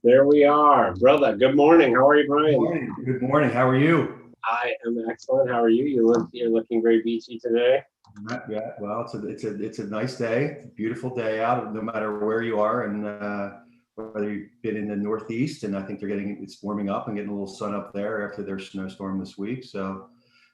There we are, brother. Good morning. How are you, Good Brian? morning. Good morning. How are you? I am excellent. How are you? You're looking very beachy today. Yeah. Well, it's a nice day, beautiful day out, no matter where you are, and whether you've been in the Northeast, and I think it's warming up and getting a little sun up there after their snowstorm this week. So,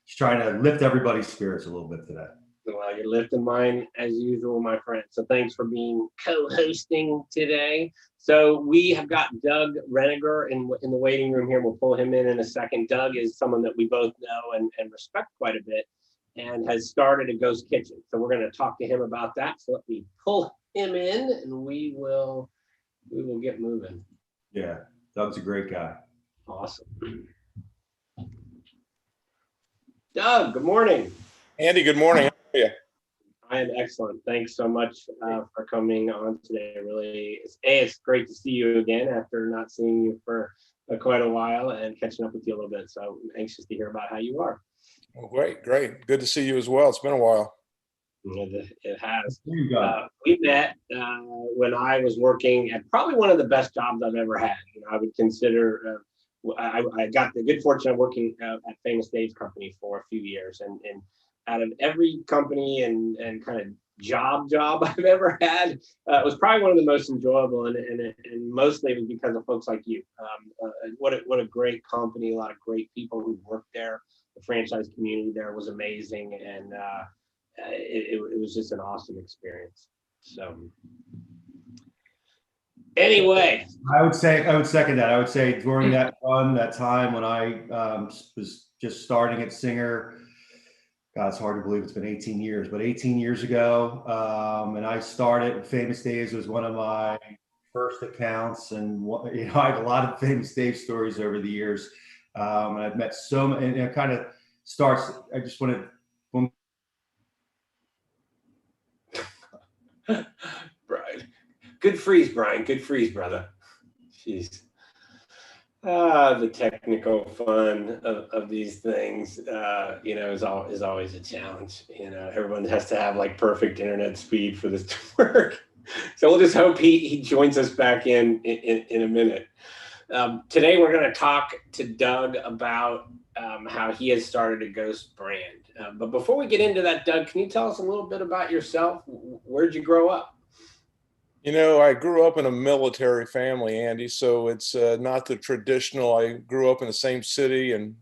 just trying to lift everybody's spirits a little bit today. Well, you're lifting mine as usual, my friend. So thanks for being co-hosting today. So we have got Doug Renegar in the waiting room here. We'll pull him in a second. Doug is someone that we both know and respect quite a bit, and has started a ghost kitchen. So we're going to talk to him about that. So let me pull him in, and we will get moving. Yeah, Doug's a great guy. Awesome. Doug, good morning. Andy, good morning. How are you? I am excellent. Thanks so much for coming on today. Really, it's great to see you again after not seeing you for quite a while and catching up with you a little bit. So I'm anxious to hear about how you are. Well, great. Good to see you as well. It's been a while. It has. You got We met when I was working at probably one of the best jobs I've ever had. I would consider. I got the good fortune of working at Famous Dave's company for a few years, and out of every company and kind of job I've ever had, it was probably one of the most enjoyable, and mostly it was because of folks like you. What a great company, a lot of great people who worked there. The franchise community there was amazing, and it was just an awesome experience. So anyway, I would second that. I would say during that time when I was just starting at Singer. God, it's hard to believe it's been 18 years, but 18 years ago, and I started. Famous Dave's was one of my first accounts, and I have a lot of Famous Dave stories over the years, and I've met so many. And it kind of starts. I just want to. Brian, good freeze, Brian. Good freeze, brother. Jeez. The technical fun of these things, is always a challenge. Everyone has to have like perfect internet speed for this to work. So we'll just hope he joins us back in a minute. Today we're going to talk to Doug about how he has started a ghost brand. But before we get into that, Doug, can you tell us a little bit about yourself? Where'd you grow up? I grew up in a military family, Andy, so it's not the traditional. I grew up in the same city and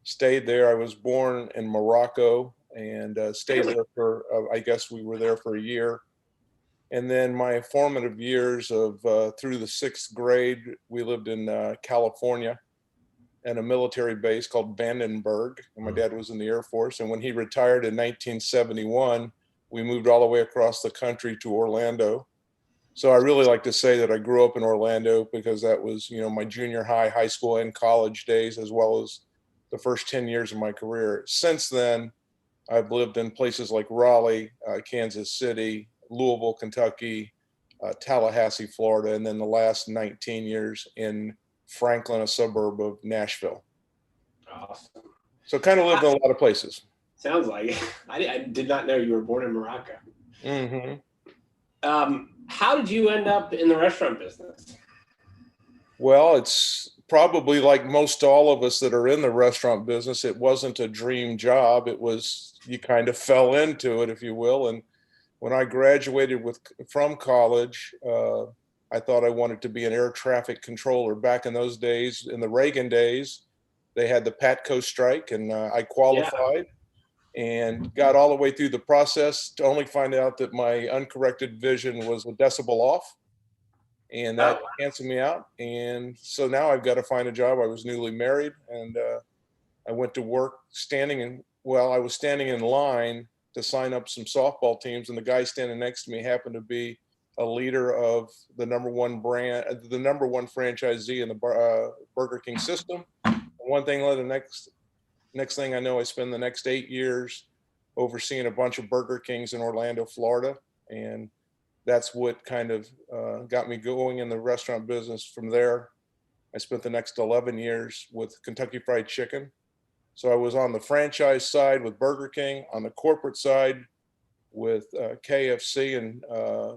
stayed there. I was born in Morocco and stayed there for, I guess we were there for a year. And then my formative years of through the sixth grade, we lived in California in a military base called Vandenberg. And my dad was in the Air Force. And when he retired in 1971, we moved all the way across the country to Orlando. So I really like to say that I grew up in Orlando because that was, my junior high school, and college days, as well as the first 10 years of my career. Since then, I've lived in places like Raleigh, Kansas City, Louisville, Kentucky, Tallahassee, Florida, and then the last 19 years in Franklin, a suburb of Nashville. Awesome. So kind of lived in a lot of places. Sounds like it. I did not know you were born in Morocco. Mm-hmm. How did you end up in the restaurant business? Well, it's probably like most all of us that are in the restaurant business. It wasn't a dream job. It was, you kind of fell into it, if you will. And when I graduated from college, I thought I wanted to be an air traffic controller. Back in those days, in the Reagan days, they had the PATCO strike, and I qualified. And got all the way through the process to only find out that my uncorrected vision was a decibel off, and that canceled me out. And so now I've got to find a job. I was newly married, and I went to work I was standing in line to sign up some softball teams, and the guy standing next to me happened to be a leader of the number one franchisee in the Burger King system. And one thing led to the next. Next thing I know, I spend the next 8 years overseeing a bunch of Burger Kings in Orlando, Florida. And that's what kind of got me going in the restaurant business. From there, I spent the next 11 years with Kentucky Fried Chicken. So I was on the franchise side with Burger King, on the corporate side with KFC, and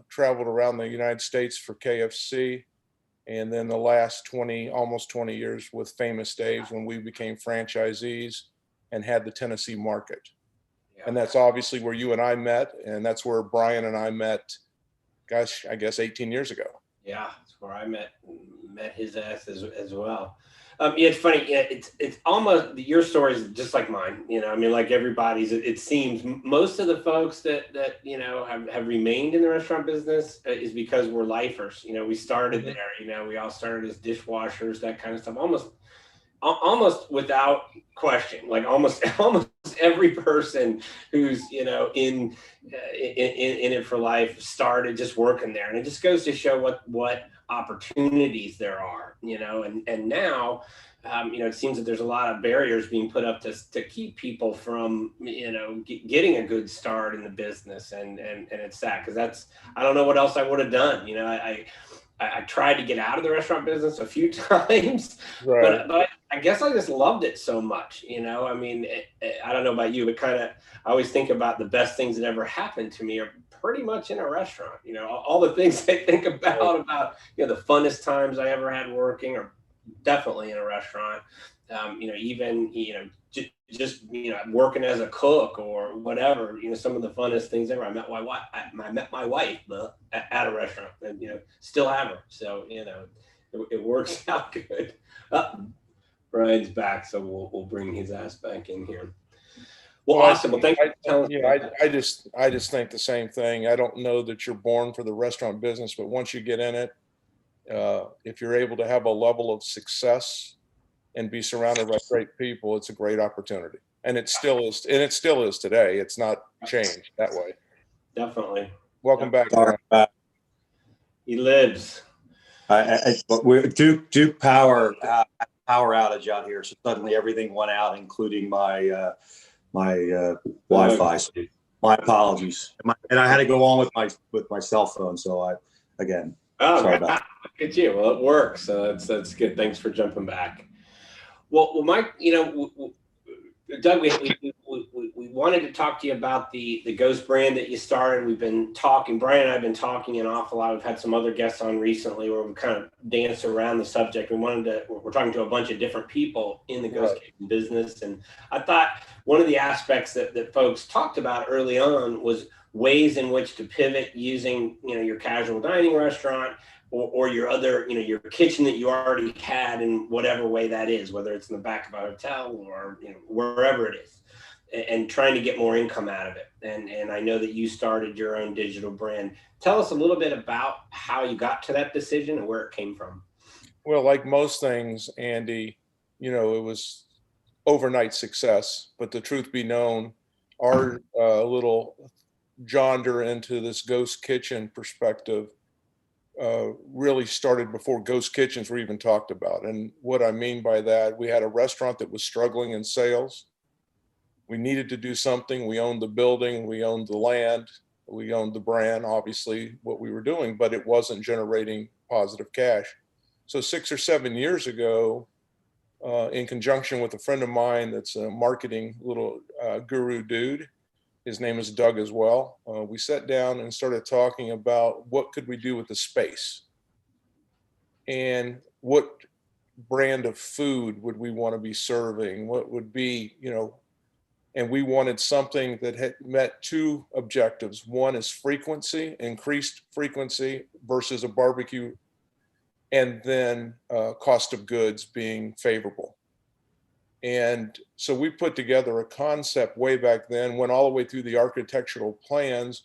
traveled around the United States for KFC. And then the last 20, almost 20 years with Famous Dave's when we became franchisees and had the Tennessee market. And that's obviously where you and I met. And that's where Brian and I met, gosh, I guess 18 years ago. Yeah, that's where I met his ass as well. Yeah, it's funny. Yeah, it's almost, your story is just like mine. You know, I mean, like everybody's. It seems most of the folks that you know have remained in the restaurant business is because we're lifers. You know, we started there. You know, we all started as dishwashers, that kind of stuff. Almost without question, like almost every person who's, you know, in it for life started just working there, and it just goes to show what opportunities there are, you know. And now, you know, it seems that there's a lot of barriers being put up to keep people from, you know, getting a good start in the business, and it's sad, because that's, I don't know what else I would have done. You know, I tried to get out of the restaurant business a few times, Right. but I guess I just loved it so much, you know. I mean, I don't know about you, but kind of, I always think about the best things that ever happened to me are pretty much in a restaurant. You know, all the things I think about, you know, the funnest times I ever had working are definitely in a restaurant. You know, even, you know, just, you know, working as a cook or whatever, you know, some of the funnest things ever. I met my wife. I met my wife at a restaurant, and, you know, still have her. So, you know, it works out good. Brian's back, so we'll bring his ass back in here. Well, awesome. Well, thank you. Yeah, I just think the same thing. I don't know that you're born for the restaurant business, but once you get in it, if you're able to have a level of success and be surrounded by great people, it's a great opportunity. And it still is, today. It's not changed that way. Definitely. Welcome back. Sorry, He lives. we're Duke power outage out here, so suddenly everything went out, including my Wi-Fi. So my apologies. And I had to go on with my cell phone. So sorry about that. Look at you. Well, it works. So that's good. Thanks for jumping back. Well, Mike, you know, Doug, we wanted to talk to you about the Ghost brand that you started. We've been talking, Brian and I have been talking an awful lot. We've had some other guests on recently where we kind of danced around the subject. We're talking to a bunch of different people in the ghost kitchen business. And I thought one of the aspects that folks talked about early on was ways in which to pivot using, you know, your casual dining restaurant or your other, you know, your kitchen that you already had in whatever way that is, whether it's in the back of a hotel or, you know, wherever it is, and trying to get more income out of it. And I know that you started your own digital brand. Tell us a little bit about how you got to that decision and where it came from. Well, like most things, Andy, you know, it was overnight success, but the truth be known, our little jaunder into this ghost kitchen perspective really started before ghost kitchens were even talked about. And what I mean by that, we had a restaurant that was struggling in sales. We needed to do something. We owned the building, we owned the land, we owned the brand, obviously what we were doing, but it wasn't generating positive cash. So 6 or 7 years ago, in conjunction with a friend of mine that's a marketing little guru dude, his name is Doug as well. We sat down and started talking about what could we do with the space and what brand of food would we want to be serving? What would be, you know, and we wanted something that had met two objectives. One is frequency, increased frequency versus a barbecue, and then cost of goods being favorable. And so we put together a concept way back then, went all the way through the architectural plans,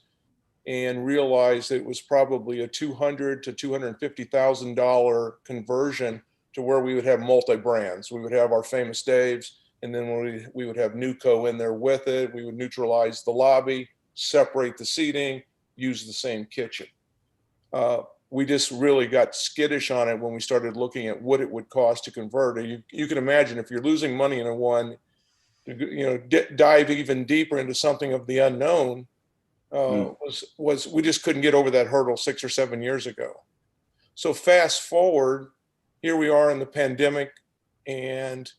and realized it was probably a $200,000 to $250,000 conversion to where we would have multi-brands. We would have our Famous Dave's, and then we would have Nuco in there with it. We would neutralize the lobby, separate the seating, use the same kitchen. We just really got skittish on it when we started looking at what it would cost to convert it. You can imagine if you're losing money in a one, you know, dive even deeper into something of the unknown. Was we just couldn't get over that hurdle 6 or 7 years ago. So fast forward, here we are in the pandemic and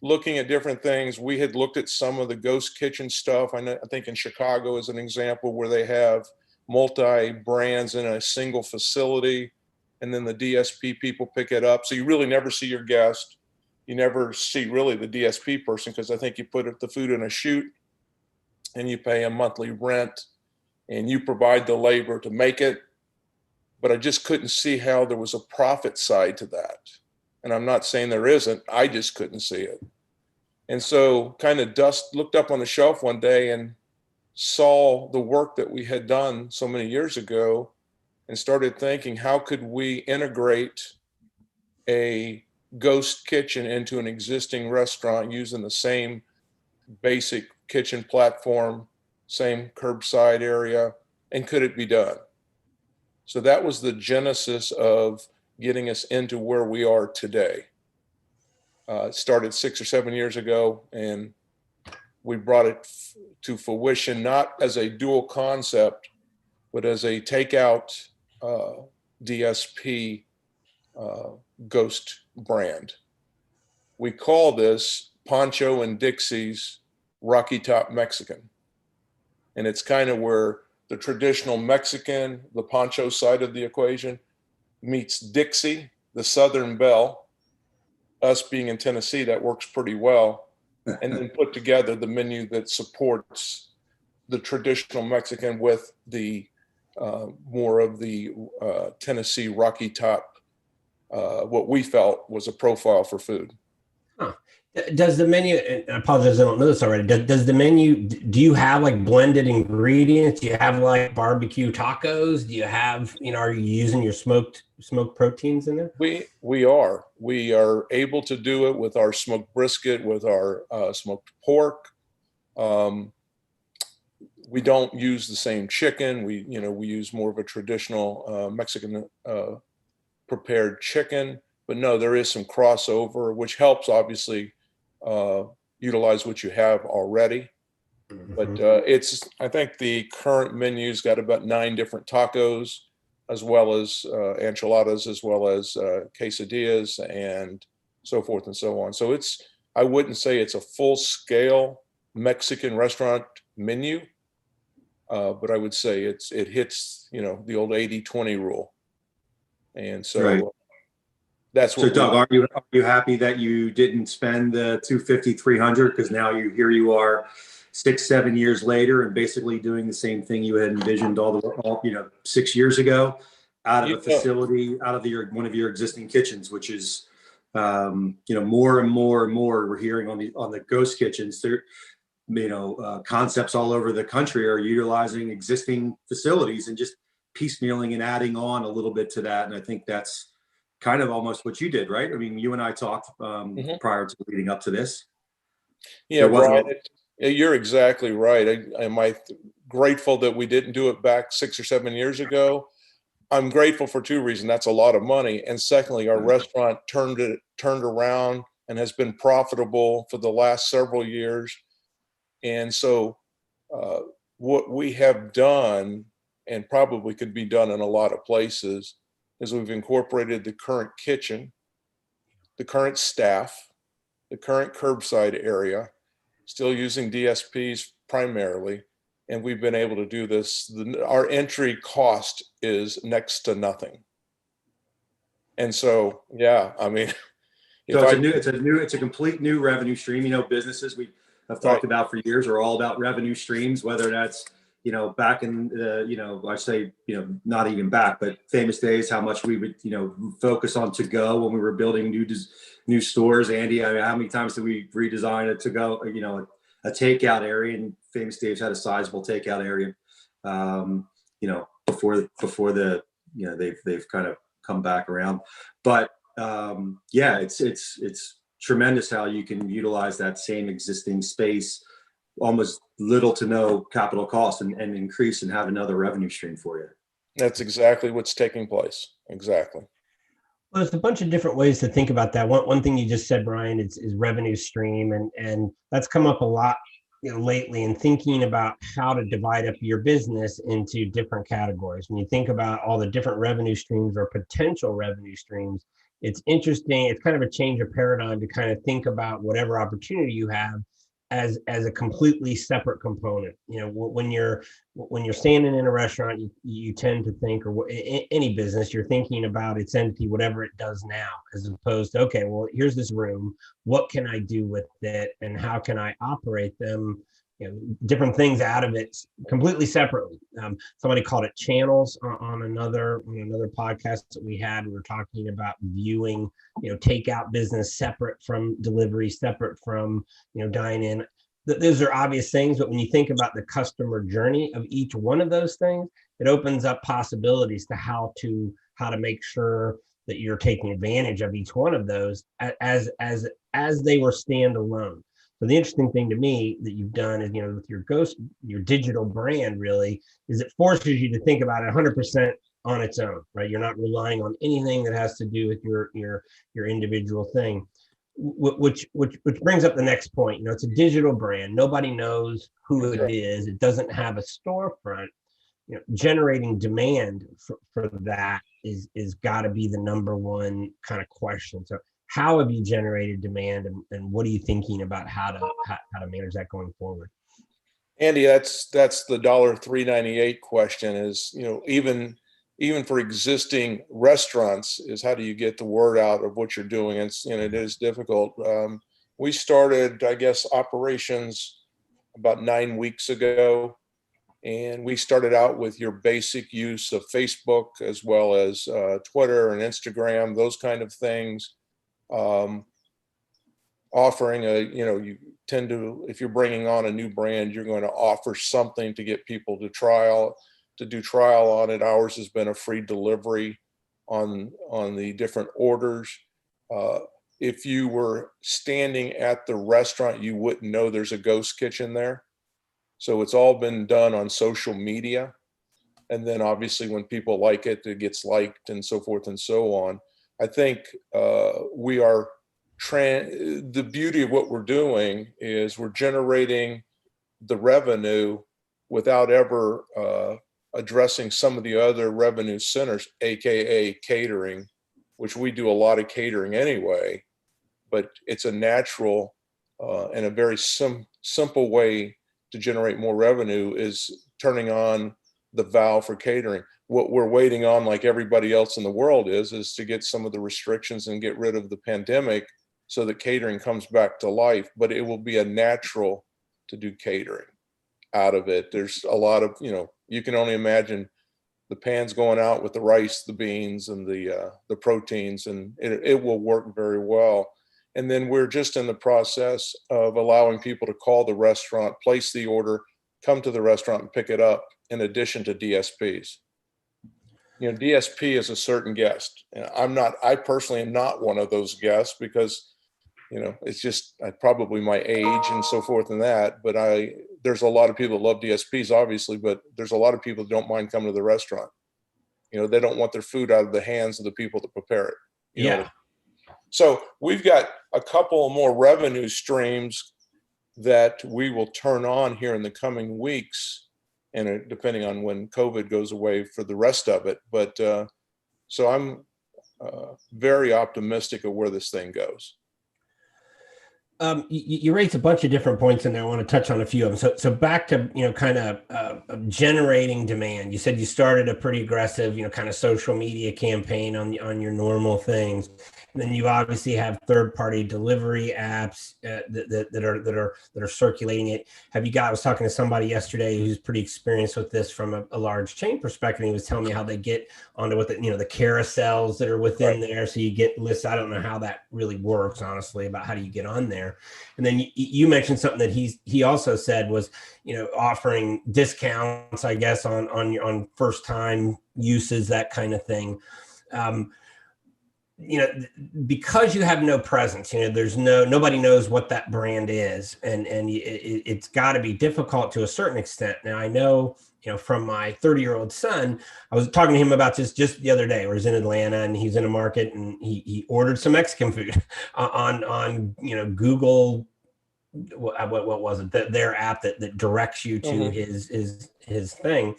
looking at different things. We had looked at some of the ghost kitchen stuff. I think in Chicago is an example where they have multi brands in a single facility. and then the DSP people pick it up. So you really never see your guest. You never see really the DSP person, because I think you put the food in a chute and you pay a monthly rent and you provide the labor to make it. But I just couldn't see how there was a profit side to that. And I'm not saying there isn't, I just couldn't see it. And so kind of looked up on the shelf one day and saw the work that we had done so many years ago and started thinking, how could we integrate a ghost kitchen into an existing restaurant using the same basic kitchen platform, same curbside area, and could it be done? So that was the genesis of getting us into where we are today. It started 6 or 7 years ago, and we brought it to fruition, not as a dual concept, but as a takeout DSP ghost brand. We call this Pancho and Dixie's Rocky Top Mexican. And it's kind of where the traditional Mexican, the Pancho side of the equation, meets Dixie, the Southern Belle. Us being in Tennessee, that works pretty well. And then put together the menu that supports the traditional Mexican with the more of the Tennessee Rocky Top, what we felt was a profile for food. Huh. Does the menu, and I apologize, I don't know this already. Does the menu, do you have like blended ingredients? Do you have like barbecue tacos? Do you have, are you using your smoked proteins in there? We are able to do it with our smoked brisket, with our smoked pork. We don't use the same chicken. We use more of a traditional Mexican prepared chicken, but no, there is some crossover, which helps obviously utilize what you have already. Mm-hmm. But I think the current menu's got about 9 different tacos, as well as enchiladas, as well as quesadillas, and so forth and so on. So I wouldn't say it's a full scale Mexican restaurant menu, but I would say it hits, the old 80-20 rule. And so right. That's what. So Doug, are you happy that you didn't spend the $250, $300? Because now you are 6-7 years later and basically doing the same thing you had envisioned all 6 years ago, out of a facility, out of one of your existing kitchens, which is more and more and more we're hearing on the ghost kitchens. There, concepts all over the country are utilizing existing facilities and just piecemealing and adding on a little bit to that. And I think that's kind of almost what you did, right? I mean, you and I talked prior to leading up to this. Yeah, Brian, you're exactly right. Am I grateful that we didn't do it back 6 or 7 years ago? I'm grateful for 2 reasons. That's a lot of money. And secondly, our restaurant turned around and has been profitable for the last several years. And so what we have done, and probably could be done in a lot of places, is we've incorporated the current kitchen, the current staff, the current curbside area, still using DSPs primarily, and we've been able to do this. Our entry cost is next to nothing. And so, yeah, I mean, it's a complete new revenue stream. Businesses we have talked about for years are all about revenue streams, whether that's back in the, I say, not even back, but famous days, how much we would, focus on to go when we were building new stores. Andy, I mean, how many times did we redesign a to go, a takeout area? And Famous Dave's had a sizable takeout area, before the, they've kind of come back around. But it's tremendous how you can utilize that same existing space, almost little to no capital cost, and increase and have another revenue stream for you. That's exactly what's taking place. Exactly. Well, there's a bunch of different ways to think about that. One thing you just said, Brian, is revenue stream, and that's come up a lot lately in thinking about how to divide up your business into different categories. When you think about all the different revenue streams or potential revenue streams, it's interesting. It's kind of a change of paradigm to kind of think about whatever opportunity you have as a completely separate component. When you're standing in a restaurant, you tend to think, or any business, you're thinking about its entity, whatever it does now, as opposed to, okay, well, here's this room, what can I do with it, and how can I operate them, different things out of it completely separately. Somebody called it channels on another podcast that we had. We were talking about viewing, takeout business separate from delivery, separate from, dine in. Those are obvious things, but when you think about the customer journey of each one of those things, it opens up possibilities to how to make sure that you're taking advantage of each one of those as they were standalone. So the interesting thing to me that you've done is, with your digital brand, really, is it forces you to think about it 100% on its own, right? You're not relying on anything that has to do with your individual thing, which brings up the next point. It's a digital brand. Nobody knows who it is. It doesn't have a storefront. Generating demand for that is got to be the number one kind of question. So how have you generated demand, and what are you thinking about how to manage that going forward? Andy, that's the $3.98 question. Is even for existing restaurants, is how do you get the word out of what you're doing? And it is difficult. We started, I guess, operations about 9 weeks ago, and we started out with your basic use of Facebook as well as Twitter and Instagram, those kind of things. Offering you tend to, if you're bringing on a new brand, you're going to offer something to get people to do trial on it. Ours has been a free delivery on the different orders. If you were standing at the restaurant, you wouldn't know there's a ghost kitchen there. So it's all been done on social media. And then obviously when people like it, it gets liked and so forth and so on. I think we are the beauty of what we're doing is we're generating the revenue without ever addressing some of the other revenue centers, AKA catering, which we do a lot of catering anyway, but it's a natural and a very simple way to generate more revenue is turning on the valve for catering. What we're waiting on, like everybody else in the world, is to get some of the restrictions and get rid of the pandemic so that catering comes back to life. But it will be a natural to do catering out of it. There's a lot of, you can only imagine the pans going out with the rice, the beans, and the proteins, and it will work very well. And then we're just in the process of allowing people to call the restaurant, place the order, come to the restaurant and pick it up, in addition to DSPs. DSP is a certain guest. I personally am not one of those guests because, it's just probably my age and so forth and that, but there's a lot of people that love DSPs, obviously, but there's a lot of people that don't mind coming to the restaurant. They don't want their food out of the hands of the people that prepare it. Yeah. So we've got a couple more revenue streams that we will turn on here in the coming weeks, and depending on when COVID goes away for the rest of it. But so I'm very optimistic of where this thing goes. You raised a bunch of different points in there. I want to touch on a few of them. So back to, kind of generating demand. You said you started a pretty aggressive, kind of social media campaign on your normal things. And then you obviously have third-party delivery apps that are circulating it. I was talking to somebody yesterday who's pretty experienced with this from a large chain perspective. He was telling me how they get onto what the carousels that are within there. So you get lists. I don't know how that really works, honestly, about how do you get on there. And then you mentioned something that he also said was, offering discounts, I guess, on first time uses, that kind of thing. Because you have no presence, there's nobody knows what that brand is, and it's got to be difficult to a certain extent. Now I know, from my 30-year-old son, I was talking to him about this just the other day. Where he's in Atlanta and he's in a market, and he ordered some Mexican food on Google. What was it? Their app that directs you to his thing.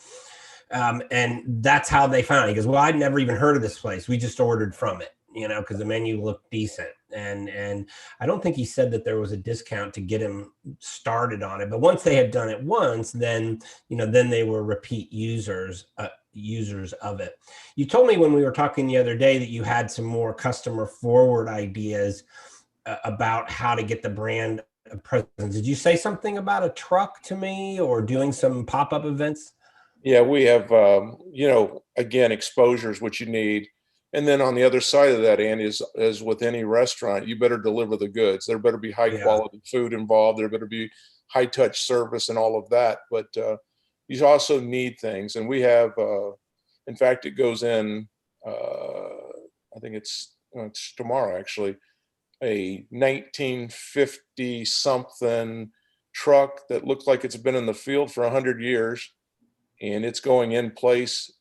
And that's how they found it. He goes, well, I'd never even heard of this place. We just ordered from it. because the menu looked decent. And I don't think he said that there was a discount to get him started on it. But once they had done it once, then, then they were repeat users of it. You told me when we were talking the other day that you had some more customer forward ideas about how to get the brand a presence. Did you say something about a truck to me or doing some pop-up events? Yeah, we have, again, exposure is what you need. And then on the other side of that, Andy, is with any restaurant, you better deliver the goods. There better be high quality food involved. There better be high touch service and all of that. But you also need things. And we have, in fact, it goes in, I think it's tomorrow, actually, a 1950 something truck that looks like it's been in the field for 100 years. And it's going in place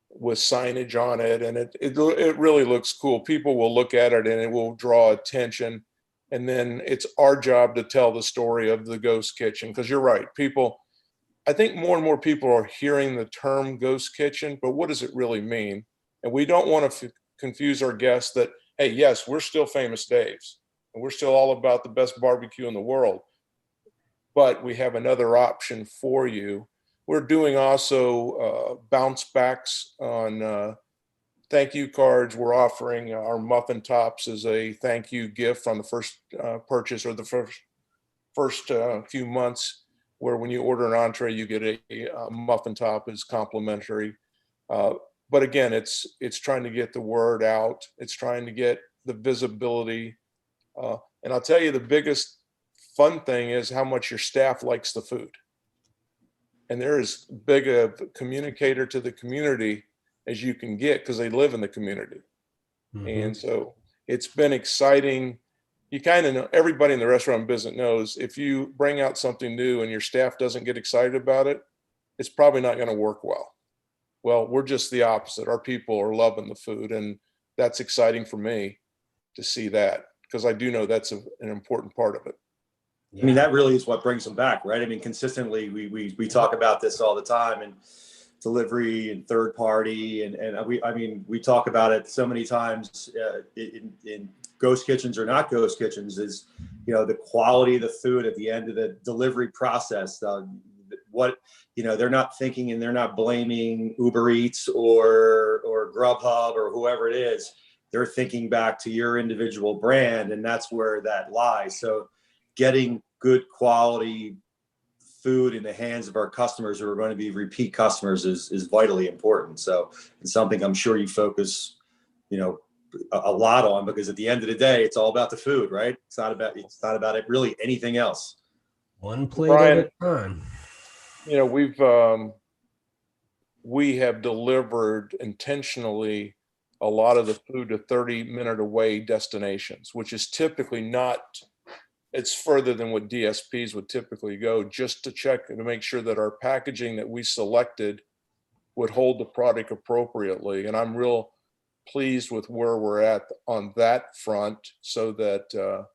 with signage on it, and it really looks cool. People will look at it and it will draw attention, and then it's our job to tell the story of the ghost kitchen. Because you're right, I think more and more people are hearing the term ghost kitchen, but what does it really mean? And we don't want to confuse our guests that, hey, yes, we're still Famous Dave's and we're still all about the best barbecue in the world, but we have another option for you. We're doing also bounce backs on thank you cards. We're offering our muffin tops as a thank you gift on the first purchase or the first few months, where when you order an entree, you get a muffin top as complimentary. But again, it's trying to get the word out. It's trying to get the visibility. And I'll tell you, the biggest fun thing is how much your staff likes the food. And they're as big a communicator to the community as you can get because they live in the community. Mm-hmm. And so it's been exciting. You kind of know, everybody in the restaurant business knows if you bring out something new and your staff doesn't get excited about it, it's probably not going to work well. Well, we're just the opposite. Our people are loving the food, and that's exciting for me to see that, because I do know that's an important part of it. I mean, that really is what brings them back, right? I mean, consistently, we talk about this all the time, and delivery and third party, and we talk about it so many times in ghost kitchens or not ghost kitchens, is, the quality of the food at the end of the delivery process. They're not thinking and they're not blaming Uber Eats or Grubhub or whoever it is. They're thinking back to your individual brand, and that's where that lies. So getting good quality food in the hands of our customers who are going to be repeat customers is vitally important. So it's something I'm sure you focus, a lot on, because at the end of the day, it's all about the food, right? It's not about it really anything else. One plate at a time. We have delivered intentionally a lot of the food to 30-minute away destinations, which is typically not, it's further than what DSPs would typically go, just to check and to make sure that our packaging that we selected would hold the product appropriately. And I'm real pleased with where we're at on that front, so that,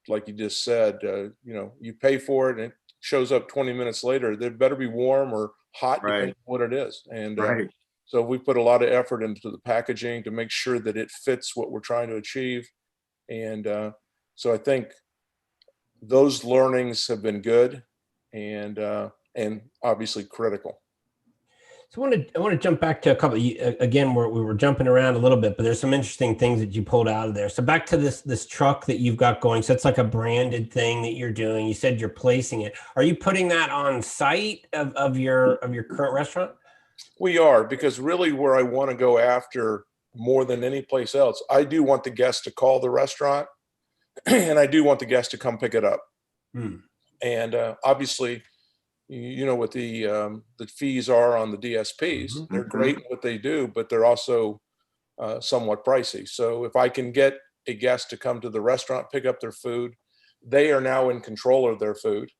like you just said, you pay for it and it shows up 20 minutes later. They better be warm or hot, depending on what it is. And so we put a lot of effort into the packaging to make sure that it fits what we're trying to achieve. And so I think those learnings have been good and obviously critical. So I want to jump back to a couple. Again, we were jumping around a little bit, but there's some interesting things that you pulled out of there. So back to this truck that you've got going. So it's like a branded thing that you're doing. You said you're placing it. Are you putting that on site of your current restaurant? We are, because really where I want to go after more than any place else, I do want the guest to call the restaurant, and I do want the guest to come pick it up. And obviously, what the fees are on the DSPs. Mm-hmm. They're great in what they do, but they're also somewhat pricey. So if I can get a guest to come to the restaurant, pick up their food, they are now in control of their food,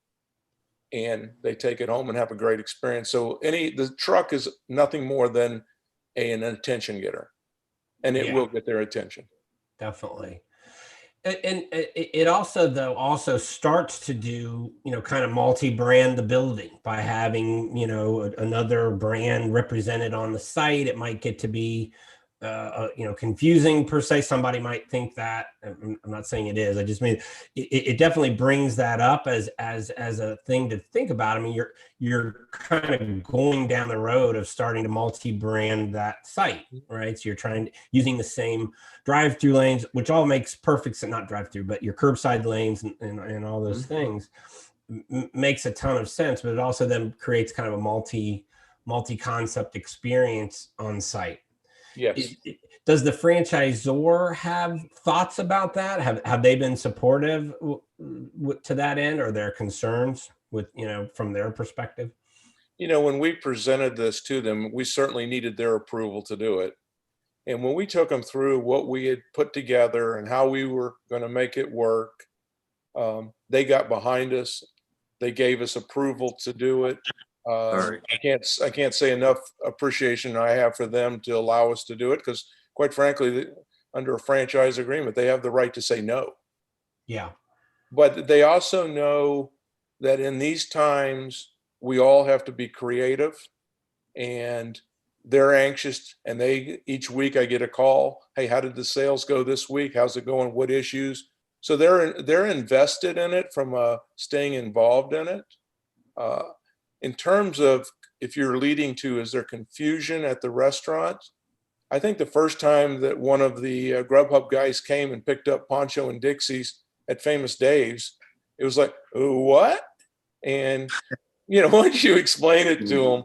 and they take it home and have a great experience. So the truck is nothing more than an attention getter, and it will get their attention. Definitely. And it also starts to do, kind of multi-brand the building by having, another brand represented on the site. It might get to be confusing per se. Somebody might think that. I'm not saying it is. I just mean it definitely brings that up as a thing to think about. I mean, you're kind of going down the road of starting to multi-brand that site, right? So you're using the same drive-through lanes, which all makes perfect sense. Not drive-through, but your curbside lanes and all those things makes a ton of sense. But it also then creates kind of a multi-concept experience on site. Yes. Does the franchisor have thoughts about that? Have they been supportive to that end, or their concerns with, from their perspective? When we presented this to them, we certainly needed their approval to do it. And when we took them through what we had put together and how we were going to make it work, they got behind us. They gave us approval to do it. Right. I can't say enough appreciation I have for them to allow us to do it, because quite frankly, under a franchise agreement, they have the right to say no. Yeah. But they also know that in these times, we all have to be creative, and they're anxious. And each week I get a call. Hey, how did the sales go this week? How's it going? What issues? So they're invested in it from staying involved in it. In terms of if you're leading to, is there confusion at the restaurant? I think the first time that one of the Grubhub guys came and picked up Poncho and Dixie's at Famous Dave's, it was like, what? And, once you explain it to them,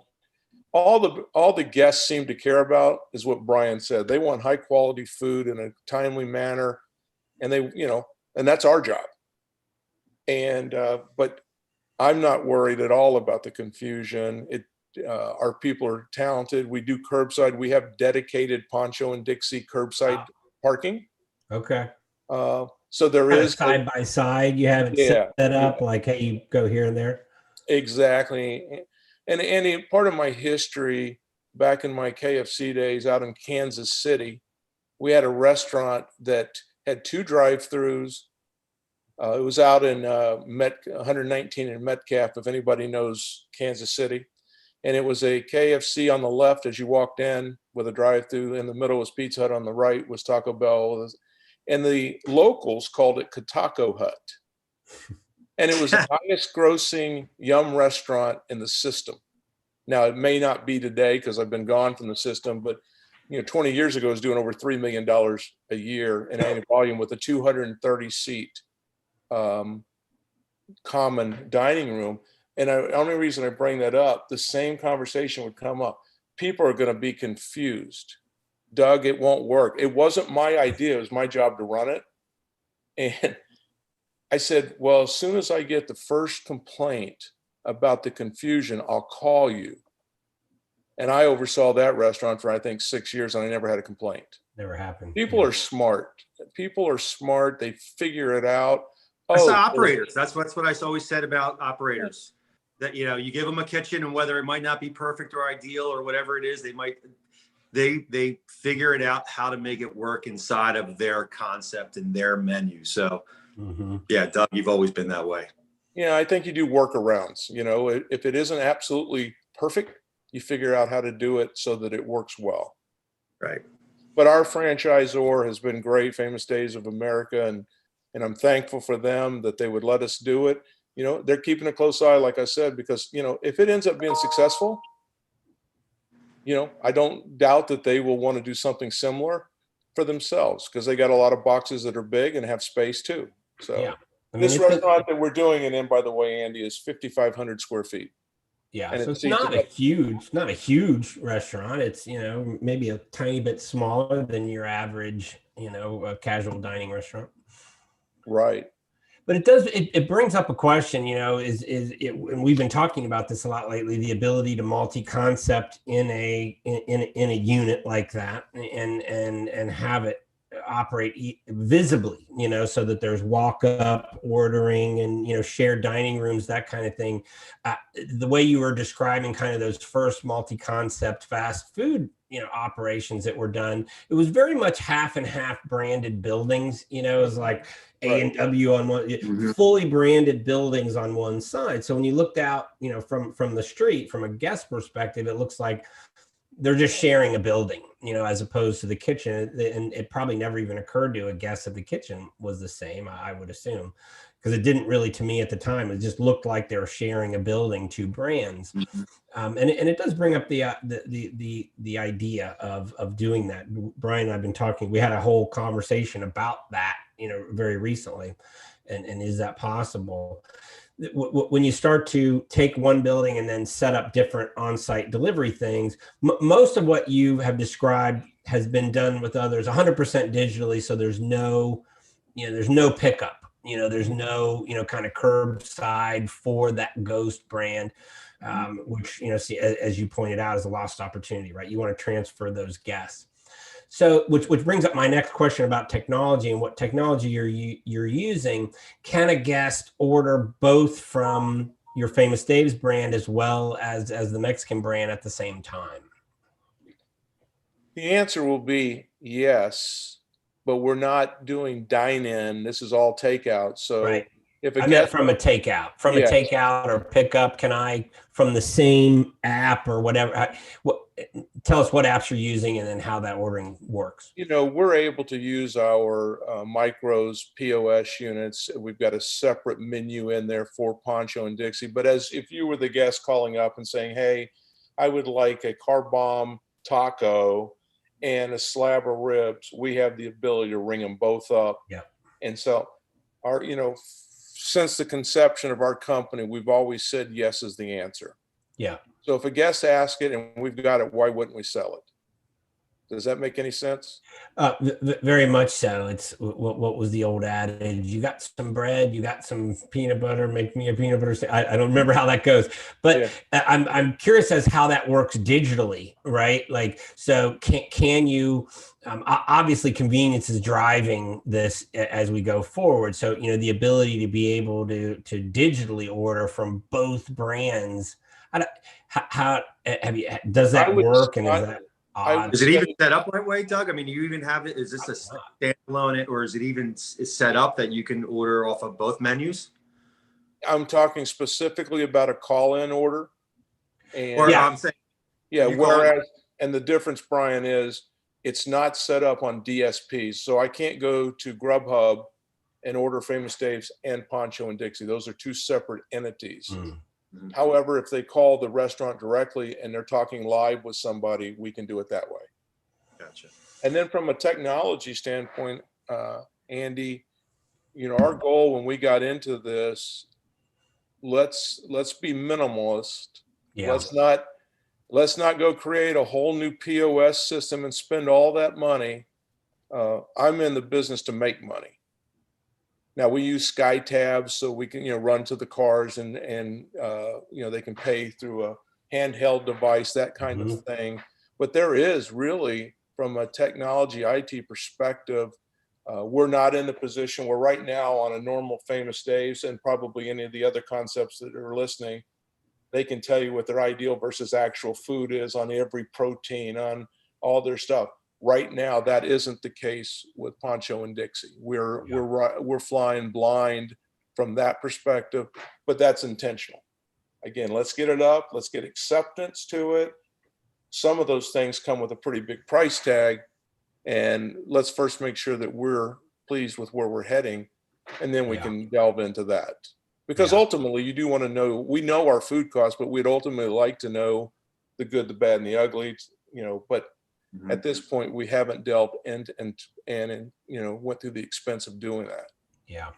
all the guests seem to care about is what Brian said. They want high quality food in a timely manner. And and that's our job. And, but I'm not worried at all about the confusion. Our people are talented. We do curbside. We have dedicated Poncho and Dixie curbside parking. Okay. So there is side by side. You have it set up like, hey, you go here and there. Exactly. And Andy, part of my history back in my KFC days out in Kansas City, we had a restaurant that had 2 drive-throughs. It was out in 119 in Metcalf, if anybody knows Kansas City. And it was a KFC on the left as you walked in with a drive-through. In the middle was Pizza Hut, on the right was Taco Bell. And the locals called it Taco Hut. And it was the highest grossing yum restaurant in the system. Now, it may not be today because I've been gone from the system, but 20 years ago, it was doing over $3 million a year in annual volume with a 230 seat common dining room. And the only reason I bring that up, the same conversation would come up. People are going to be confused. Doug, it won't work. It wasn't my idea. It was my job to run it. And I said, well, as soon as I get the first complaint about the confusion, I'll call you. And I oversaw that restaurant for, I think, 6 years, and I never had a complaint. Never happened. People are smart. People are smart. They figure it out. That's operators. That's what I always said about operators. That, you give them a kitchen, and whether it might not be perfect or ideal or whatever it is, they figure it out how to make it work inside of their concept and their menu. So, yeah, Doug, you've always been that way. Yeah, I think you do workarounds. If it isn't absolutely perfect, you figure out how to do it so that it works well. Right. But our franchisor has been great, Famous Days of America, and I'm thankful for them that they would let us do it. They're keeping a close eye, like I said, because, if it ends up being successful, I don't doubt that they will want to do something similar for themselves, because they got a lot of boxes that are big and have space too. So yeah. This restaurant that we're doing it in, by the way, Andy, is 5,500 square feet. Yeah, and so it's not a huge restaurant. It's, maybe a tiny bit smaller than your average, casual dining restaurant. Right. But it brings up a question, and we've been talking about this a lot lately, the ability to multi-concept in a unit like that and have it operate visibly, so that there's walk up ordering and, shared dining rooms, that kind of thing. The way you were describing kind of those first multi-concept fast food, operations that were done, it was very much half and half branded buildings. It was like A&W on one, fully branded buildings on one side. So when you looked out, from the street, from a guest perspective, it looks like they're just sharing a building, as opposed to the kitchen. And it probably never even occurred to a guest that the kitchen was the same, I would assume, because it didn't really, to me at the time, it just looked like they were sharing a building, two brands. And it does bring up the idea of doing that. Brian and I've been talking, we had a whole conversation about that, very recently. And is that possible? When you start to take one building and then set up different on-site delivery things, most of what you have described has been done with others 100% digitally. So there's no pickup, there's no, kind of curbside for that ghost brand, which, see, as you pointed out, is a lost opportunity, right? You want to transfer those guests. So, which brings up my next question about technology and what technology you're using. Can a guest order both from your Famous Dave's brand as well as the Mexican brand at the same time? The answer will be yes, but we're not doing dine-in. This is all takeout. So right. If a I guest meant from a takeout or pickup, can I, from the same app or whatever, tell us what apps you're using and then how that ordering works. We're able to use our Micros POS units. We've got a separate menu in there for Pancho and Dixie. But as if you were the guest calling up and saying, hey, I would like a car bomb taco and a slab of ribs, we have the ability to ring them both up. Yeah. And so our, since the conception of our company, we've always said yes is the answer. Yeah. So if a guest asks it and we've got it, why wouldn't we sell it? Does that make any sense? Very much so. It's what was the old adage? You got some bread, you got some peanut butter, make me a peanut butter. I don't remember how that goes, but yeah. I'm curious as how that works digitally, right? Like, so can you? Obviously, convenience is driving this as we go forward. So the ability to be able to digitally order from both brands. How have you? Does that work? And is that? Is it even set up that way, Doug? I mean, you even have it. Is this a standalone, or is it even set up that you can order off of both menus? I'm talking specifically about a call-in order. And I'm saying, whereas, and the difference, Brian, is it's not set up on DSPs. So I can't go to Grubhub and order Famous Dave's and Pancho and Dixie. Those are two separate entities. However, if they call the restaurant directly and they're talking live with somebody, we can do it that way. Gotcha. And then from a technology standpoint, Andy, our goal when we got into this, let's be minimalist. Yeah. Let's not go create a whole new POS system and spend all that money. I'm in the business to make money. Now we use Sky Tabs so we can, run to the cars and they can pay through a handheld device, that kind of thing. But there is really, from a technology IT perspective, we're not in the position where right now on a normal Famous Dave's and probably any of the other concepts that are listening, they can tell you what their ideal versus actual food is on every protein, on all their stuff. Right now, that isn't the case with Pancho and Dixie. We're flying blind from that perspective, but that's intentional. Again, let's get it up. Let's get acceptance to it. Some of those things come with a pretty big price tag, and let's first make sure that we're pleased with where we're heading, and then we can delve into that. Because ultimately, you do want to know. We know our food costs, but we'd ultimately like to know the good, the bad, and the ugly. But at this point, we haven't delved and went through the expense of doing that. Yeah.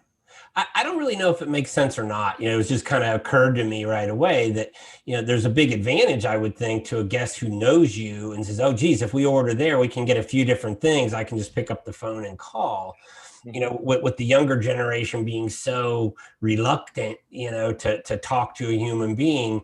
I don't really know if it makes sense or not. It was just kind of occurred to me right away that, there's a big advantage, I would think, to a guest who knows you and says, oh, geez, if we order there, we can get a few different things. I can just pick up the phone and call. With the younger generation being so reluctant, to talk to a human being,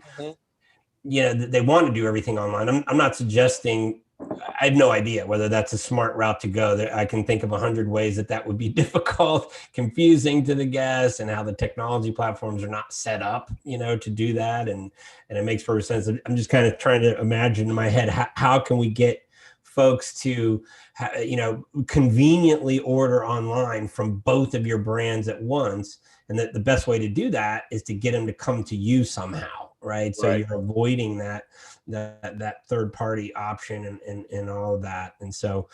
they want to do everything online. I'm not suggesting, I have no idea whether that's a smart route to go. I can think of 100 ways that would be difficult, confusing to the guests, and how the technology platforms are not set up, to do that. And it makes perfect sense. I'm just kind of trying to imagine in my head, how can we get folks to, conveniently order online from both of your brands at once. And that the best way to do that is to get them to come to you somehow. Right. So you're avoiding that that third party option and all of that. And so,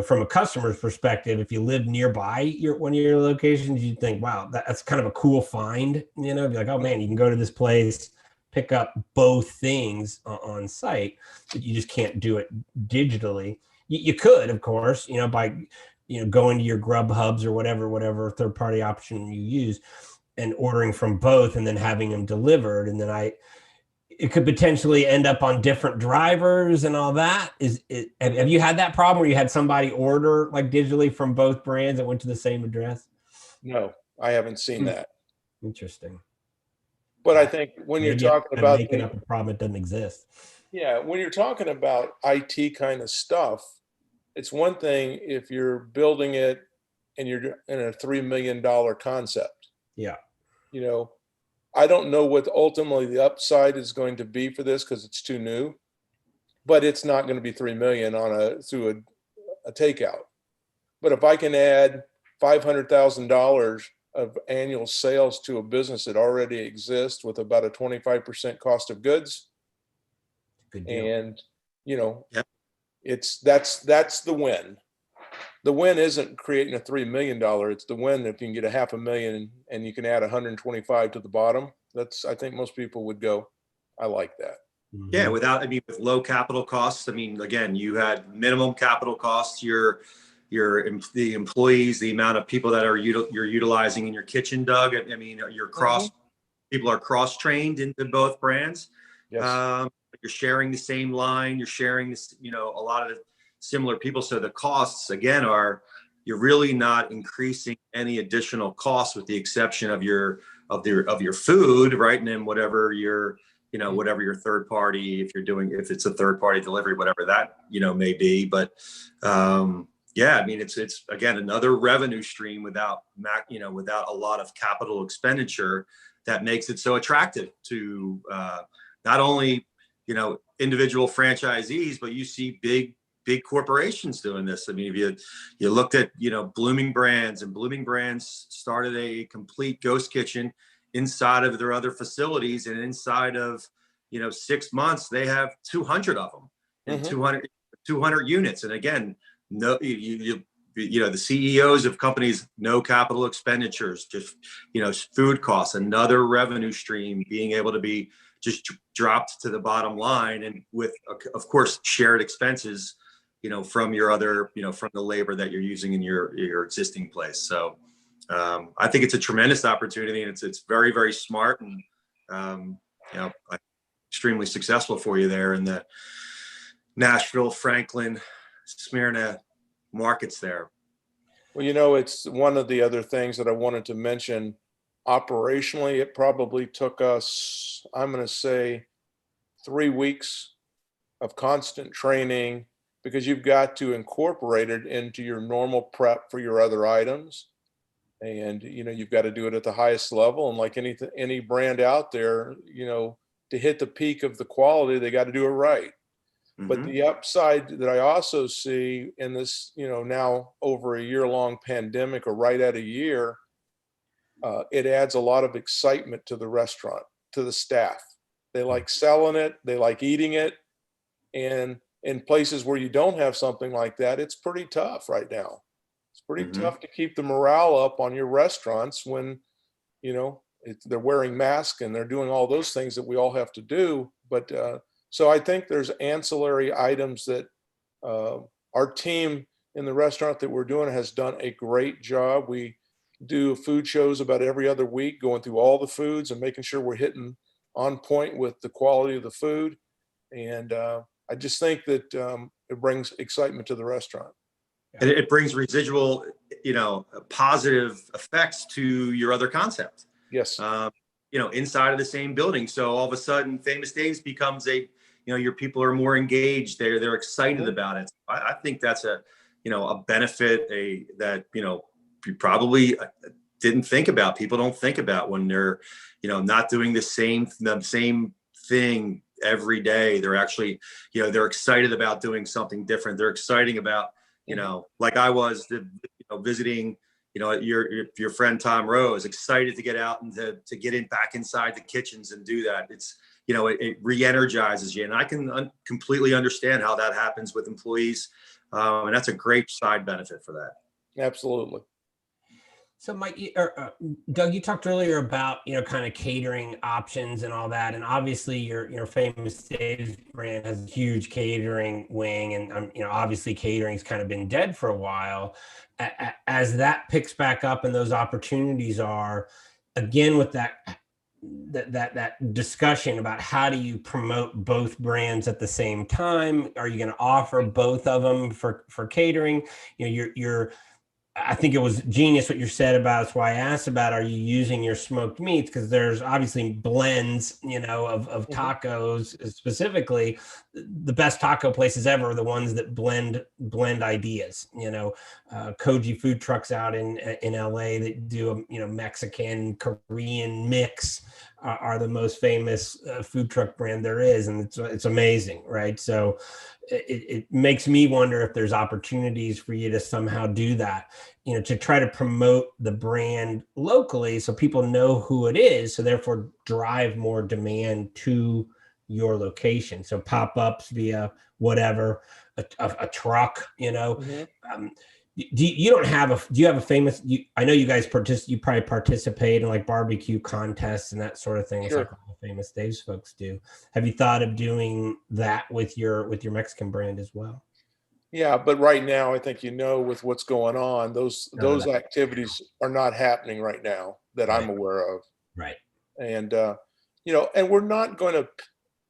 from a customer's perspective, if you live nearby one of your locations, you'd think, wow, that's kind of a cool find. Be like, oh man, you can go to this place, pick up both things on site, but you just can't do it digitally. You could, of course, by going to your Grub Hubs or whatever third party option you use, and ordering from both, and then having them delivered, and then it could potentially end up on different drivers and all that. Have you had that problem where you had somebody order like digitally from both brands that went to the same address? No, I haven't seen that. Interesting. But I think when Maybe you're talking about making up a problem that doesn't exist. Yeah, when you're talking about IT kind of stuff, it's one thing if you're building it and you're in a $3 million concept. Yeah. I don't know what ultimately the upside is going to be for this because it's too new, but it's not going to be 3 million through a takeout. But if I can add $500,000 of annual sales to a business that already exists with about a 25% cost of goods, good deal. And Yep. that's the win. The win isn't creating a $3 million. It's the win if you can get a $500,000 and you can add 125 to the bottom. I think most people would go, I like that. Yeah, with low capital costs. Again, you had minimum capital costs. The employees, the amount of people that you're utilizing in your kitchen, Doug. People are cross-trained into both brands. Yes. You're sharing the same line. You're sharing this, a lot of the similar people. So the costs again you're really not increasing any additional costs with the exception of your food, right? And then whatever your third party, if it's a third party delivery, whatever that, may be. But it's again, another revenue stream without a lot of capital expenditure that makes it so attractive to not only, individual franchisees, but you see big corporations doing this. If you looked at, Blooming Brands, and Blooming Brands started a complete ghost kitchen inside of their other facilities, and inside of 6 months they have 200 of them and 200 units. And again, the CEOs of companies, no capital expenditures, just food costs, another revenue stream being able to be just dropped to the bottom line, and with of course shared expenses from your other from the labor that you're using in your existing place. So I think it's a tremendous opportunity, and it's very, very smart, and extremely successful for you there in the Nashville, Franklin, Smyrna markets there. Well, it's one of the other things that I wanted to mention. Operationally, it probably took us, I'm going to say, 3 weeks of constant training, because you've got to incorporate it into your normal prep for your other items. And, you've got to do it at the highest level. And like any brand out there, to hit the peak of the quality, they got to do it right. But the upside that I also see in this, now over a year-long pandemic, or right at a year, it adds a lot of excitement to the restaurant, to the staff. They like selling it. They like eating it. And in places where you don't have something like that, it's pretty tough right now. It's pretty tough to keep the morale up on your restaurants when, they're wearing masks and they're doing all those things that we all have to do. But so I think there's ancillary items that our team in the restaurant that we're doing has done a great job. We do food shows about every other week, going through all the foods and making sure we're hitting on point with the quality of the food. And I just think that it brings excitement to the restaurant. And it brings residual, positive effects to your other concept. Yes. Inside of the same building. So all of a sudden, Famous Dave's becomes your people are more engaged. They're excited about it. I think that's a benefit that you probably didn't think about. People don't think about when they're, not doing the same thing every day. They're actually, they're excited about doing something different. They're exciting about, like I was visiting, your friend Tom Rowe is excited to get out and to get back inside the kitchens and do that. It's, it re-energizes you. And I can completely understand how that happens with employees. And that's a great side benefit for that. Absolutely. So Mike, Doug, you talked earlier about, kind of catering options and all that. And obviously your Famous Dave's brand has a huge catering wing. And, obviously catering's kind of been dead for a while. As that picks back up and those opportunities are, again, with that discussion about how do you promote both brands at the same time? Are you going to offer both of them for catering? I think it was genius what you said about, that's why I asked about, are you using your smoked meats? Because there's obviously blends, of tacos specifically. The best taco places ever are the ones that blend ideas. Koji food trucks out in LA that do Mexican, Korean mix are the most famous food truck brand there is, and it's amazing, right? So it makes me wonder if there's opportunities for you to somehow do that, to try to promote the brand locally so people know who it is, so therefore drive more demand to your location. So pop-ups via whatever, a truck, do you have a famous, I know you guys you probably participate in like barbecue contests and that sort of thing. Sure. It's like all the Famous Dave's folks do. Have you thought of doing that with your Mexican brand as well? Yeah, but right now, I think with what's going on, those activities are not happening right now that I'm aware of. Right. And and we're not going to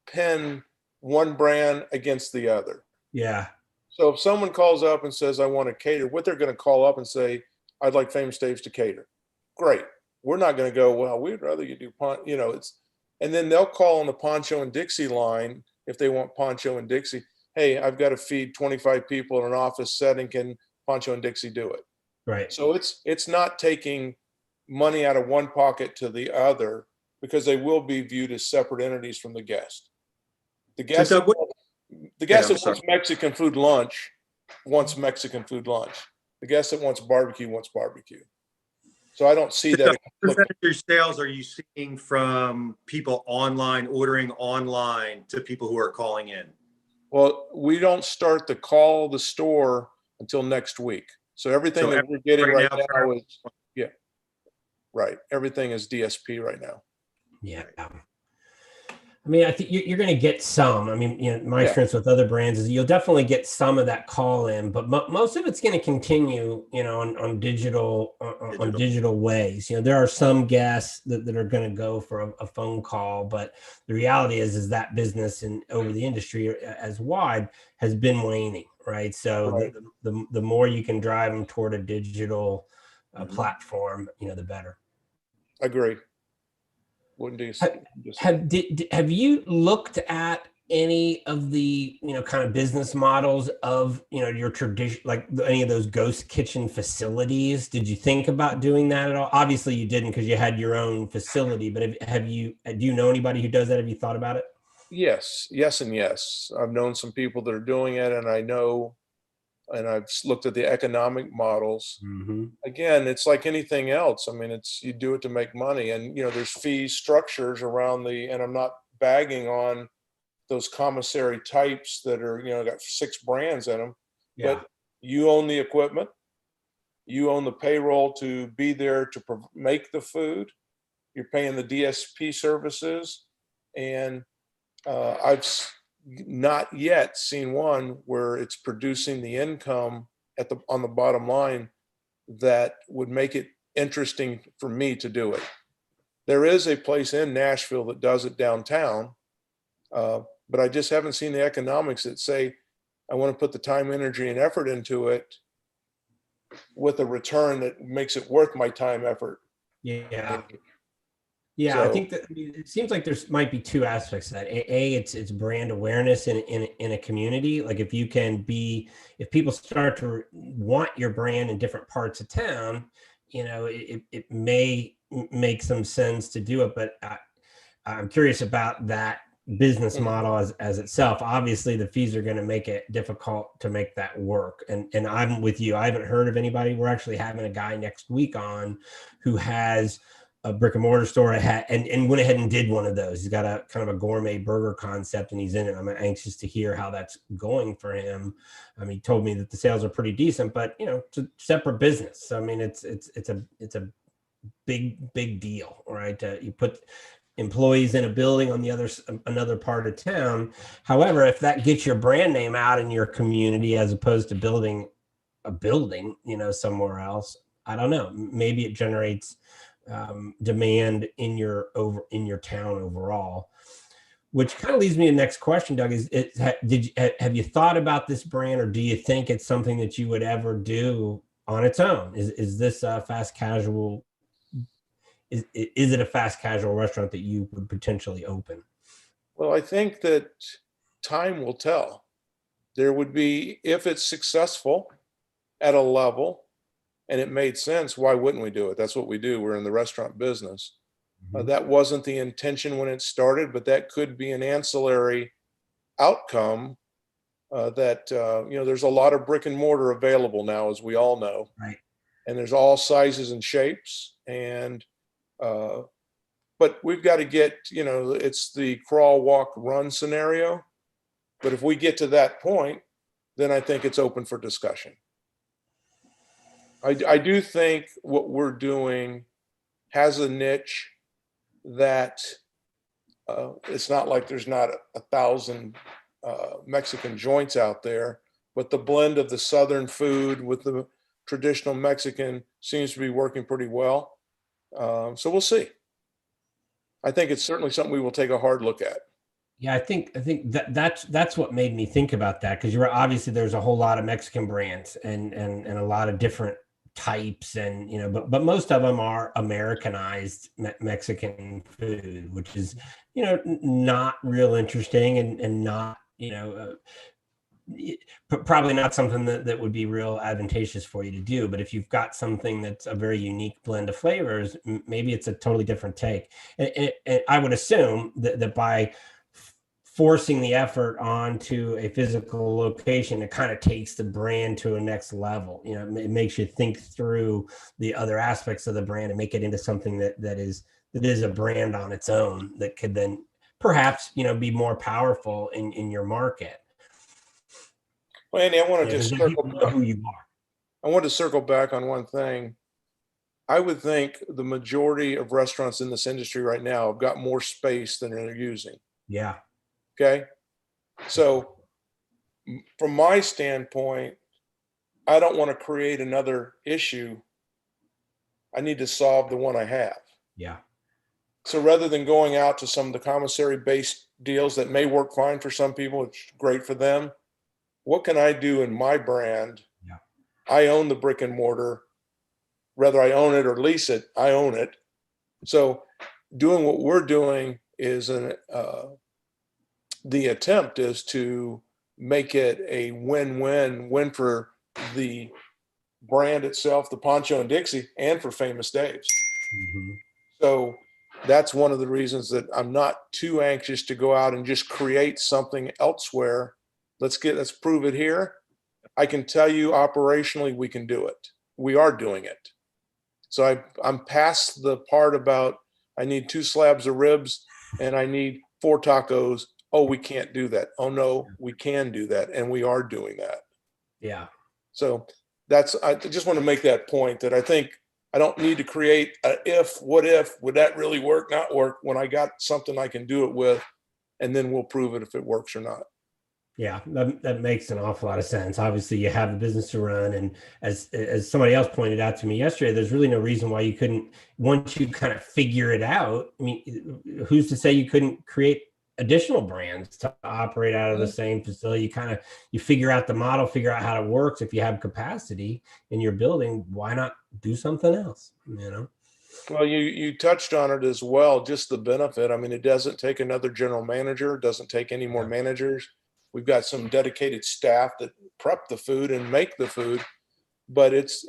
pin one brand against the other. Yeah. So if someone calls up and says, I want to cater, what they're going to call up and say, I'd like Famous Dave's to cater. Great. We're not going to go, well, we'd rather you do, and then they'll call on the Poncho and Dixie line if they want Poncho and Dixie. Hey, I've got to feed 25 people in an office setting. Can Poncho and Dixie do it? Right. So it's not taking money out of one pocket to the other, because they will be viewed as separate entities from the guest. The guest, that wants Mexican food lunch wants Mexican food lunch. The guest that wants barbecue wants barbecue. So I don't see that. What percentage of your sales are you seeing from people ordering online to people who are calling in? Well, we don't start to call the store until next week. So everything that we're getting right now is, right. Everything is DSP right now. Yeah. I mean, I think you're going to get some. I mean, my experience with other brands is you'll definitely get some of that call in, but most of it's going to continue, on digital ways. There are some guests that are going to go for a phone call, but the reality is that business over the industry as wide has been waning, right? So the more you can drive them toward a digital platform, the better. Agree. Have you looked at any of the kind of business models of your tradition, like any of those ghost kitchen facilities? Did you think about doing that at all? Obviously you didn't, because you had your own facility, but do you know anybody who does that? Have you thought about it? Yes and yes. I've known some people that are doing it, and I've looked at the economic models. Again, it's like anything else. I mean, you do it to make money, and there's fee structures around and I'm not bagging on those commissary types that are, got 6 brands in them, but you own the equipment, you own the payroll to be there to make the food, you're paying the DSP services, and I've not yet seen one where it's producing the income on the bottom line that would make it interesting for me to do it. There is a place in Nashville that does it downtown, but I just haven't seen the economics that say, I want to put the time, energy, and effort into it with a return that makes it worth my time, effort. Yeah. Yeah, I think that it seems like there's might be 2 aspects to that. It's brand awareness in a community. Like if people start to want your brand in different parts of town, it may make some sense to do it. But I'm curious about that business model as itself. Obviously, the fees are going to make it difficult to make that work. And I'm with you. I haven't heard of anybody. We're actually having a guy next week on who has a brick and mortar store and went ahead and did one of those. He's got a kind of a gourmet burger concept and he's in it. I'm anxious to hear how that's going for him. He told me that the sales are pretty decent, but it's a separate business. I mean, it's a big deal, right? You put employees in a building on another part of town. However, if that gets your brand name out in your community, as opposed to building a building, somewhere else, I don't know, maybe it generates demand in your town overall, which kind of leads me to the next question, Doug, have you thought about this brand, or do you think it's something that you would ever do on its own? Is this a fast casual? Is it a fast casual restaurant that you would potentially open? Well, I think that time will tell. There would be, if it's successful at a level and it made sense, why wouldn't we do it? That's what we do. We're in the restaurant business. That wasn't the intention when it started, but that could be an ancillary outcome there's a lot of brick and mortar available now, as we all know. Right. And there's all sizes and shapes. And but we've got to get, it's the crawl, walk, run scenario. But if we get to that point, then I think it's open for discussion. I do think what we're doing has a niche that it's not like there's not 1,000 Mexican joints out there, but the blend of the Southern food with the traditional Mexican seems to be working pretty well. So we'll see. I think it's certainly something we will take a hard look at. Yeah, I think that's what made me think about that, because you're obviously there's a whole lot of Mexican brands and a lot of different types, and but most of them are Americanized Mexican food, which is not real interesting and not probably not something that would be real advantageous for you to do. But if you've got something that's a very unique blend of flavors, maybe it's a totally different take. And I would assume that by forcing the effort onto a physical location, it kind of takes the brand to a next level. It makes you think through the other aspects of the brand and make it into something that is a brand on its own that could then perhaps be more powerful in your market. Well, Andy, I want to just circle back. Who you are. I want to circle back on one thing. I would think the majority of restaurants in this industry right now have got more space than they're using. Yeah. Okay. So from my standpoint, I don't want to create another issue. I need to solve the one I have. Yeah. So rather than going out to some of the commissary-based deals that may work fine for some people, it's great for them. What can I do in my brand? Yeah. I own the brick and mortar. Whether I own it or lease it, I own it. So doing what we're doing is the attempt is to make it a win for the brand itself, the Poncho and Dixie, and for Famous Dave's. Mm-hmm. So that's one of the reasons that I'm not too anxious to go out and just create something elsewhere. Let's prove it here. I can tell you operationally, we can do it. We are doing it. So I'm past the part about I need 2 slabs of ribs and I need 4 tacos. Oh, we can't do that. Oh no, we can do that. And we are doing that. Yeah. So I just want to make that point that I think I don't need to create what if, would that really work, not work, when I got something I can do it with, and then we'll prove it if it works or not. Yeah, that makes an awful lot of sense. Obviously, you have a business to run, and as somebody else pointed out to me yesterday, there's really no reason why you couldn't, once you kind of figure it out. I mean, who's to say you couldn't create additional brands to operate out of the same facility? You figure out the model, figure out how it works. If you have capacity in your building, why not do something else? Well, you touched on it as well, just the benefit. I mean, it doesn't take another general manager, it doesn't take any more managers. We've got some dedicated staff that prep the food and make the food, but it's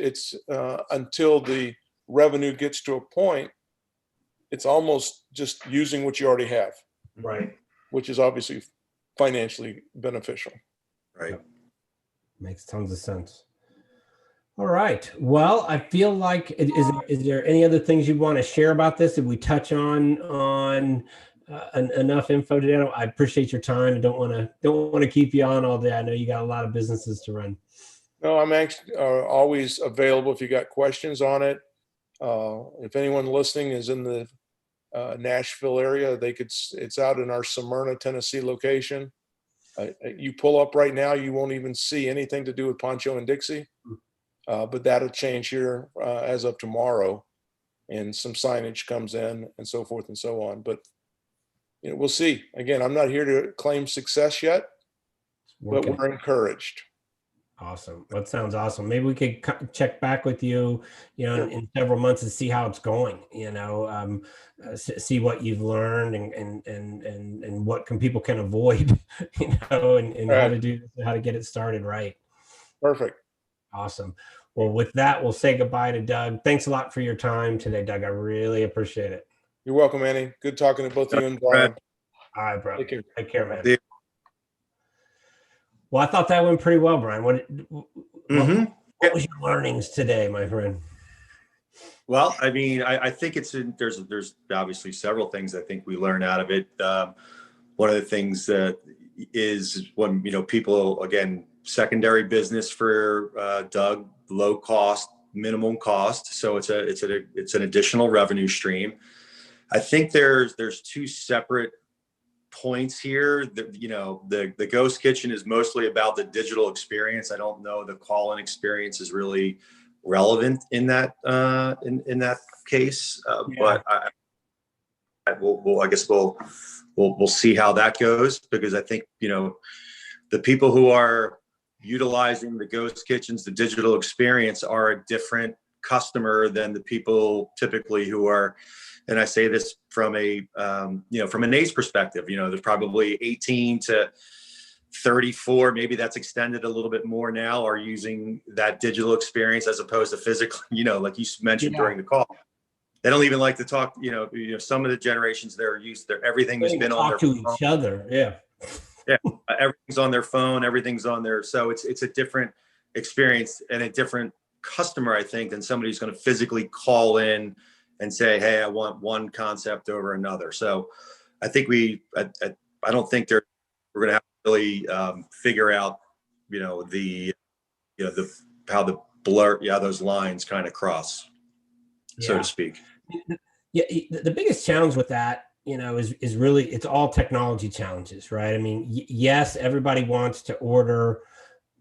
until the revenue gets to a point, it's almost just using what you already have. Right. Which is obviously financially beneficial. Right. Makes tons of sense. All right. Well, I feel like is there any other things you want to share about this? Did we touch on enough info today? I appreciate your time and don't want to keep you on all day. I know you got a lot of businesses to run. No, I'm actually always available if you got questions on it. If anyone listening is in the Nashville area, it's out in our Smyrna, Tennessee location. You pull up right now, you won't even see anything to do with Poncho and Dixie. But that'll change here as of tomorrow, and some signage comes in and so forth and so on. But we'll see. Again, I'm not here to claim success yet, but we're encouraged. Awesome. That sounds awesome. Maybe we could check back with you, Sure. in several months and see how it's going. See what you've learned and what people can avoid, and how to do this and how to get it started right. Perfect. Awesome. Well, with that, we'll say goodbye to Doug. Thanks a lot for your time today, Doug. I really appreciate it. You're welcome, Annie. Good talking to both you and Brian. All right, bro. Take care, man. Well, I thought that went pretty well, Brian. What was your learnings today, my friend? Well, I mean, I think there's obviously several things I think we learn out of it. One of the things that is when, people, again, secondary business for Doug, low cost, minimum cost. So it's an additional revenue stream. I think there's two separate points here. The Ghost Kitchen is mostly about the digital experience. I don't know the call-in experience is really relevant in that in that case. But I guess we'll see how that goes, because I think the people who are utilizing the Ghost Kitchens, the digital experience, are a different customer than the people typically who are. And I say this from from an age perspective. There's probably 18 to 34, maybe that's extended a little bit more now, are using that digital experience as opposed to physical. Like you mentioned during the call, they don't even like to talk. Some of the generations everything has been on their phone. Each other. Yeah. Everything's on their phone. Everything's on their. So it's a different experience and a different customer, I think, than somebody who's going to physically call in and say, "Hey, I want one concept over another." So I think I don't think we're going to have to really figure out, how the blur, those lines kind of cross, so to speak. Yeah. The biggest challenge with that, is really, it's all technology challenges, right? I mean, yes, everybody wants to order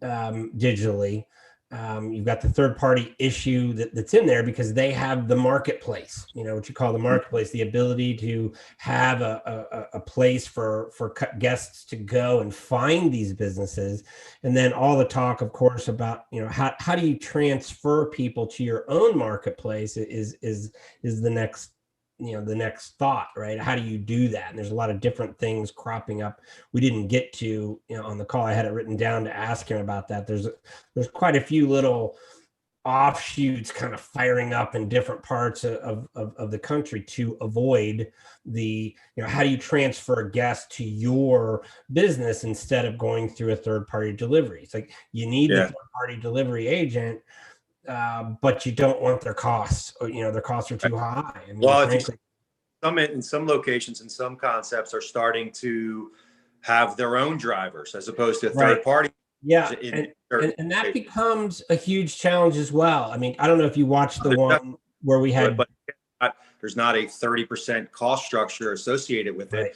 digitally. You've got the third party issue that's in there because they have the marketplace, what you call the marketplace, the ability to have a place for guests to go and find these businesses. And then all the talk, of course, about, how do you transfer people to your own marketplace is the next, the next thought, right? How do you do that? And there's a lot of different things cropping up. We didn't get to, on the call. I had it written down to ask him about that. There's quite a few little offshoots kind of firing up in different parts of the country to avoid the, how do you transfer a guest to your business instead of going through a third party delivery? It's like you need the third party delivery agent, but you don't want their costs, or, their costs are too high. I mean, well, in some locations and some concepts are starting to have their own drivers as opposed to a third party. Yeah. And that becomes a huge challenge as well. I mean, I don't know if you watched the one where we had, but there's not a 30% cost structure associated with it.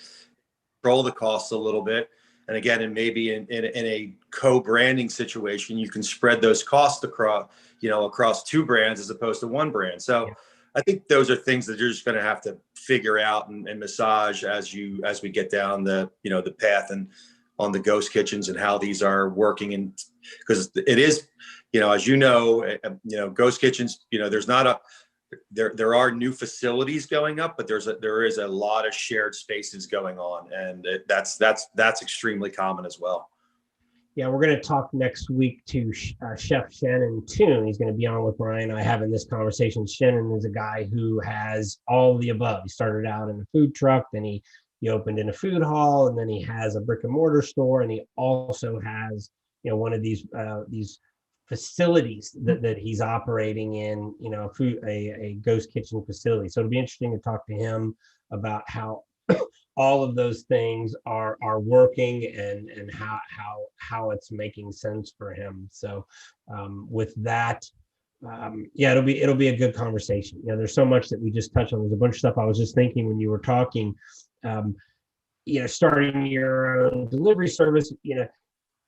Control the costs a little bit. And again, and maybe in a co-branding situation, you can spread those costs across two brands as opposed to one brand. So I think those are things that you're just going to have to figure out and massage as we get down the path and on the Ghost Kitchens and how these are working. And because it is, as Ghost Kitchens, there's not there are new facilities going up, but there is a lot of shared spaces going on, and that's extremely common as well. Yeah, we're going to talk next week to Chef Shannon Toon. He's going to be on with Brian and I having this conversation. Shannon is a guy who has all of the above. He started out in a food truck, then he opened in a food hall, and then he has a brick and mortar store, and he also has one of these facilities that he's operating in, you know, a ghost kitchen facility. So it'll be interesting to talk to him about how all of those things are working and how it's making sense for him. So with that, yeah, it'll be a good conversation. You know, there's so much that we just touched on. There's a bunch of stuff I was just thinking when you were talking. You know, starting your own delivery service, you know,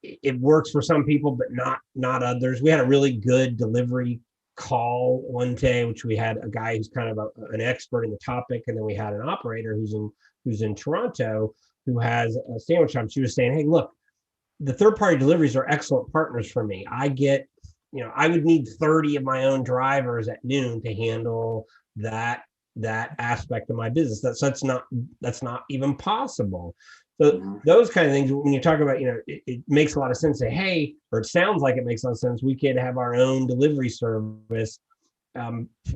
it works for some people, but not others. We had a really good delivery call one day, which we had a guy who's kind of an expert in the topic, and then we had an operator who's in Toronto who has a sandwich shop. She was saying, "Hey, look, the third-party deliveries are excellent partners for me. I get, you know, I would need 30 of my own drivers at noon to handle that aspect of my business. That's not even possible." So those kind of things, when you talk about, you know, it makes a lot of sense to say, hey, or it sounds like it makes a lot of sense, we could have our own delivery service.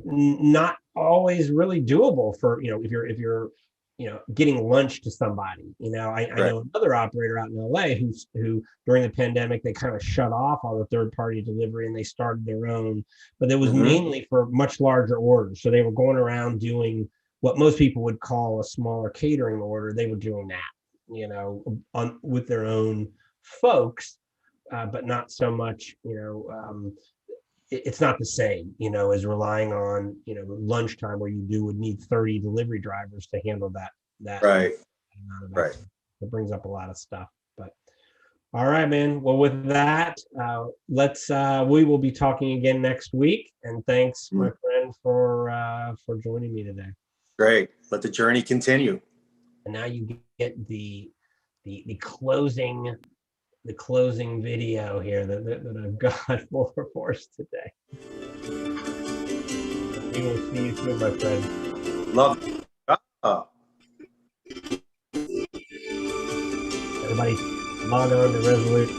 Not always really doable for, you know, if you're you know, getting lunch to somebody. You know, I know another operator out in LA who during the pandemic, they kind of shut off all the third-party delivery and they started their own, but it was mainly for much larger orders. So they were going around doing what most people would call a smaller catering order. They were doing that, you know, with their own folks, but not so much, you know, it's not the same, you know, as relying on, you know, lunchtime where you would need 30 delivery drivers to handle that. Right. Right. It brings up a lot of stuff, but all right, man. Well, with that, we will be talking again next week, and thanks my friend for joining me today. Great. Let the journey continue. And now you get the closing video here that I've got for us today. We will see you soon, my friend. Love it. Everybody log on to Resolute.